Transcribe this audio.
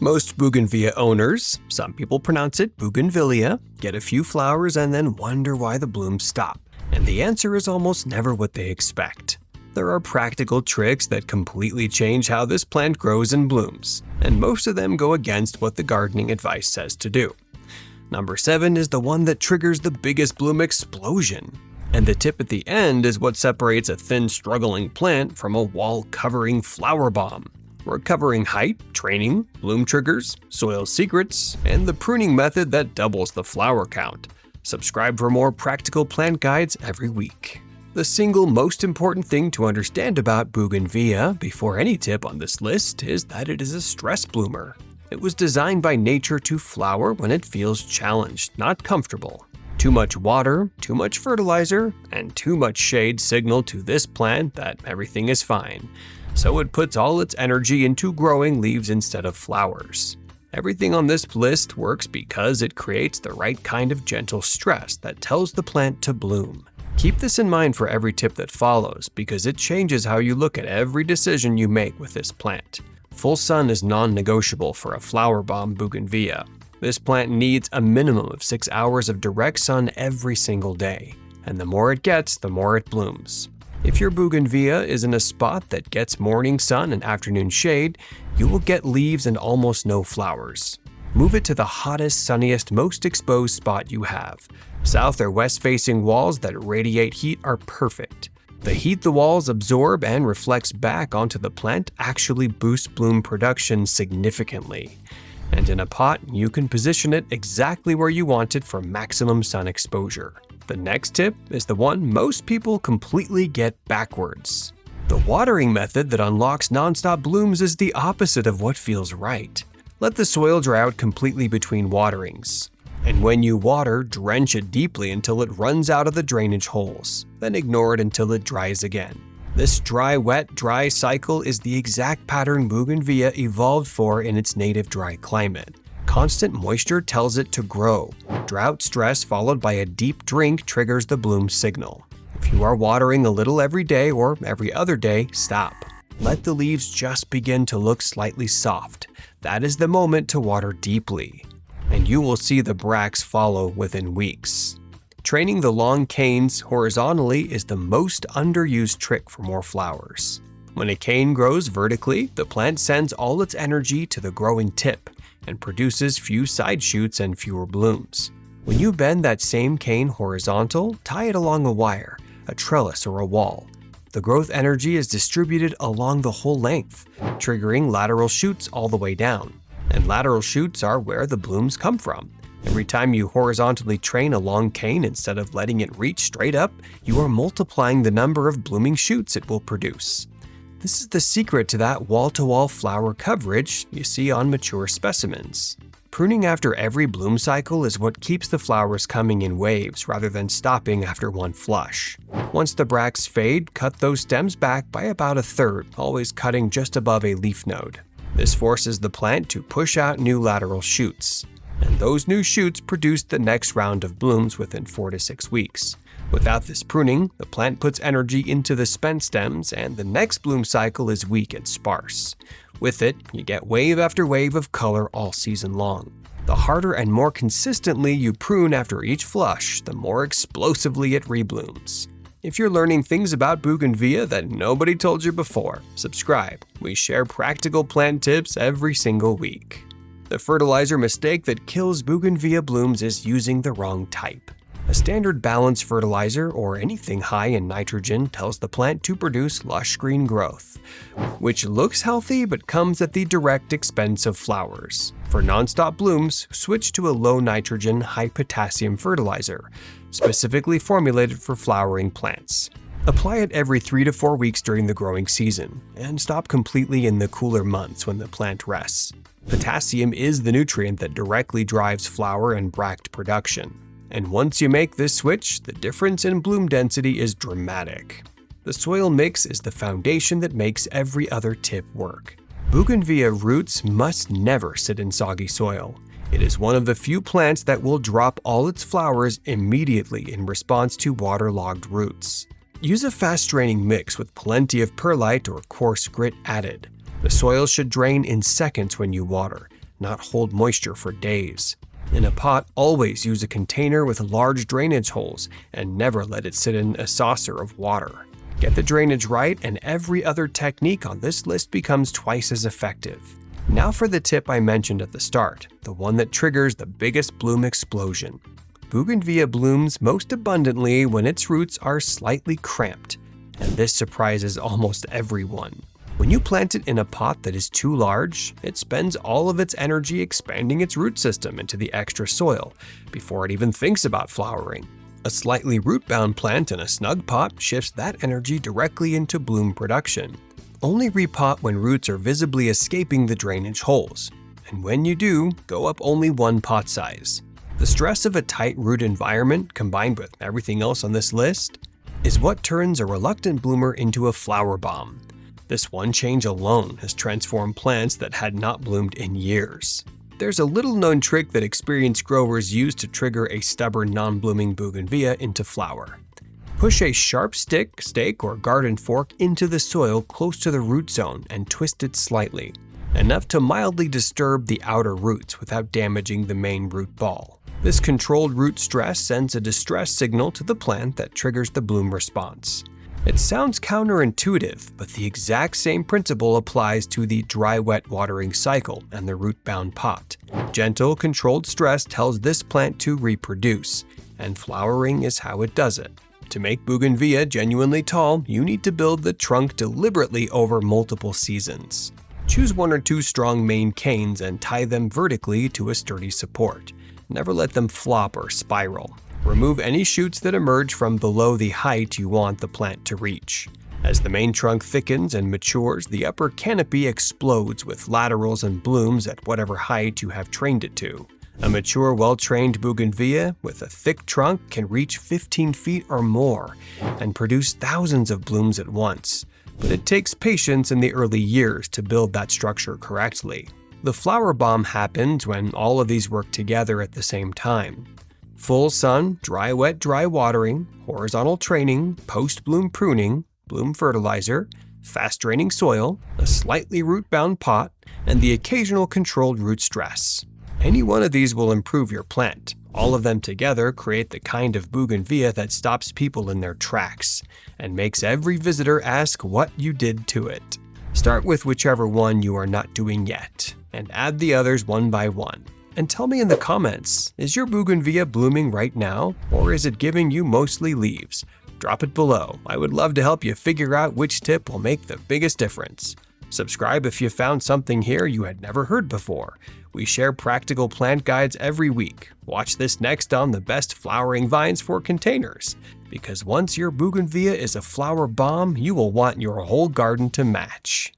Most Bougainvillea owners, some people pronounce it Bougainvillea, get a few flowers and then wonder why the blooms stop. And the answer is almost never what they expect. There are practical tricks that completely change how this plant grows and blooms, and most of them go against what the gardening advice says to do. Number 7 is the one that triggers the biggest bloom explosion. And the tip at the end is what separates a thin, struggling plant from a wall-covering flower bomb. We're covering height, training, bloom triggers, soil secrets, and the pruning method that doubles the flower count. Subscribe for more practical plant guides every week. The single most important thing to understand about Bougainvillea before any tip on this list is that it is a stress bloomer. It was designed by nature to flower when it feels challenged, not comfortable. Too much water, too much fertilizer, and too much shade signal to this plant that everything is fine. So it puts all its energy into growing leaves instead of flowers. Everything on this list works because it creates the right kind of gentle stress that tells the plant to bloom. Keep this in mind for every tip that follows because it changes how you look at every decision you make with this plant. Full sun is non-negotiable for a flower bomb Bougainvillea. This plant needs a minimum of 6 hours of direct sun every single day, and the more it gets, the more it blooms. If your Bougainvillea is in a spot that gets morning sun and afternoon shade, you will get leaves and almost no flowers. Move it to the hottest, sunniest, most exposed spot you have. South or west-facing walls that radiate heat are perfect. The heat the walls absorb and reflects back onto the plant actually boosts bloom production significantly. And in a pot, you can position it exactly where you want it for maximum sun exposure. The next tip is the one most people completely get backwards. The watering method that unlocks nonstop blooms is the opposite of what feels right. Let the soil dry out completely between waterings. And when you water, drench it deeply until it runs out of the drainage holes. Then ignore it until it dries again. This dry, wet, dry cycle is the exact pattern Bougainvillea evolved for in its native dry climate. Constant moisture tells it to grow. Drought stress followed by a deep drink triggers the bloom signal. If you are watering a little every day or every other day, stop. Let the leaves just begin to look slightly soft. That is the moment to water deeply. And you will see the bracts follow within weeks. Training the long canes horizontally is the most underused trick for more flowers. When a cane grows vertically, the plant sends all its energy to the growing tip and produces few side shoots and fewer blooms. When you bend that same cane horizontal, tie it along a wire, a trellis, or a wall. The growth energy is distributed along the whole length, triggering lateral shoots all the way down. And lateral shoots are where the blooms come from. Every time you horizontally train a long cane instead of letting it reach straight up, you are multiplying the number of blooming shoots it will produce. This is the secret to that wall-to-wall flower coverage you see on mature specimens. Pruning after every bloom cycle is what keeps the flowers coming in waves rather than stopping after one flush. Once the bracts fade, cut those stems back by about 1/3, always cutting just above a leaf node. This forces the plant to push out new lateral shoots. And those new shoots produce the next round of blooms within 4 to 6 weeks. Without this pruning, the plant puts energy into the spent stems and the next bloom cycle is weak and sparse. With it, you get wave after wave of color all season long. The harder and more consistently you prune after each flush, the more explosively it reblooms. If you're learning things about Bougainvillea that nobody told you before, subscribe. We share practical plant tips every single week. The fertilizer mistake that kills Bougainvillea blooms is using the wrong type. A standard balanced fertilizer or anything high in nitrogen tells the plant to produce lush green growth, which looks healthy but comes at the direct expense of flowers. For nonstop blooms, switch to a low nitrogen, high potassium fertilizer, specifically formulated for flowering plants. Apply it every 3 to 4 weeks during the growing season, and stop completely in the cooler months when the plant rests. Potassium is the nutrient that directly drives flower and bract production. And once you make this switch, the difference in bloom density is dramatic. The soil mix is the foundation that makes every other tip work. Bougainvillea roots must never sit in soggy soil. It is one of the few plants that will drop all its flowers immediately in response to waterlogged roots. Use a fast-draining mix with plenty of perlite or coarse grit added. The soil should drain in seconds when you water. not hold moisture for days. In a pot, always use a container with large drainage holes and never let it sit in a saucer of water. Get the drainage right and every other technique on this list becomes twice as effective. Now for the tip I mentioned at the start, the one that triggers the biggest bloom explosion. Bougainvillea blooms most abundantly when its roots are slightly cramped, and this surprises almost everyone. When you plant it in a pot that is too large, it spends all of its energy expanding its root system into the extra soil before it even thinks about flowering. A slightly root-bound plant in a snug pot shifts that energy directly into bloom production. Only repot when roots are visibly escaping the drainage holes, and when you do, go up only one pot size. The stress of a tight root environment, combined with everything else on this list, is what turns a reluctant bloomer into a flower bomb. This one change alone has transformed plants that had not bloomed in years. There's a little-known trick that experienced growers use to trigger a stubborn non-blooming bougainvillea into flower. Push a sharp stick, stake, or garden fork into the soil close to the root zone and twist it slightly, enough to mildly disturb the outer roots without damaging the main root ball. This controlled root stress sends a distress signal to the plant that triggers the bloom response. It sounds counterintuitive, but the exact same principle applies to the dry-wet watering cycle and the root-bound pot. Gentle, controlled stress tells this plant to reproduce, and flowering is how it does it. To make bougainvillea genuinely tall, you need to build the trunk deliberately over multiple seasons. Choose 1 or 2 strong main canes and tie them vertically to a sturdy support. Never let them flop or spiral. Remove any shoots that emerge from below the height you want the plant to reach. As the main trunk thickens and matures, the upper canopy explodes with laterals and blooms at whatever height you have trained it to. A mature, well-trained bougainvillea with a thick trunk can reach 15 feet or more and produce thousands of blooms at once. But it takes patience in the early years to build that structure correctly. The flower bomb happens when all of these work together at the same time. Full sun, dry wet, dry watering, horizontal training, post-bloom pruning, bloom fertilizer, fast draining soil, a slightly root-bound pot, and the occasional controlled root stress. Any one of these will improve your plant. All of them together create the kind of bougainvillea that stops people in their tracks and makes every visitor ask what you did to it. Start with whichever one you are not doing yet, and add the others one by one. And tell me in the comments, is your bougainvillea blooming right now, or is it giving you mostly leaves? Drop it below. I would love to help you figure out which tip will make the biggest difference. Subscribe if you found something here you had never heard before. We share practical plant guides every week. Watch this next on the best flowering vines for containers, because once your bougainvillea is a flower bomb, you will want your whole garden to match.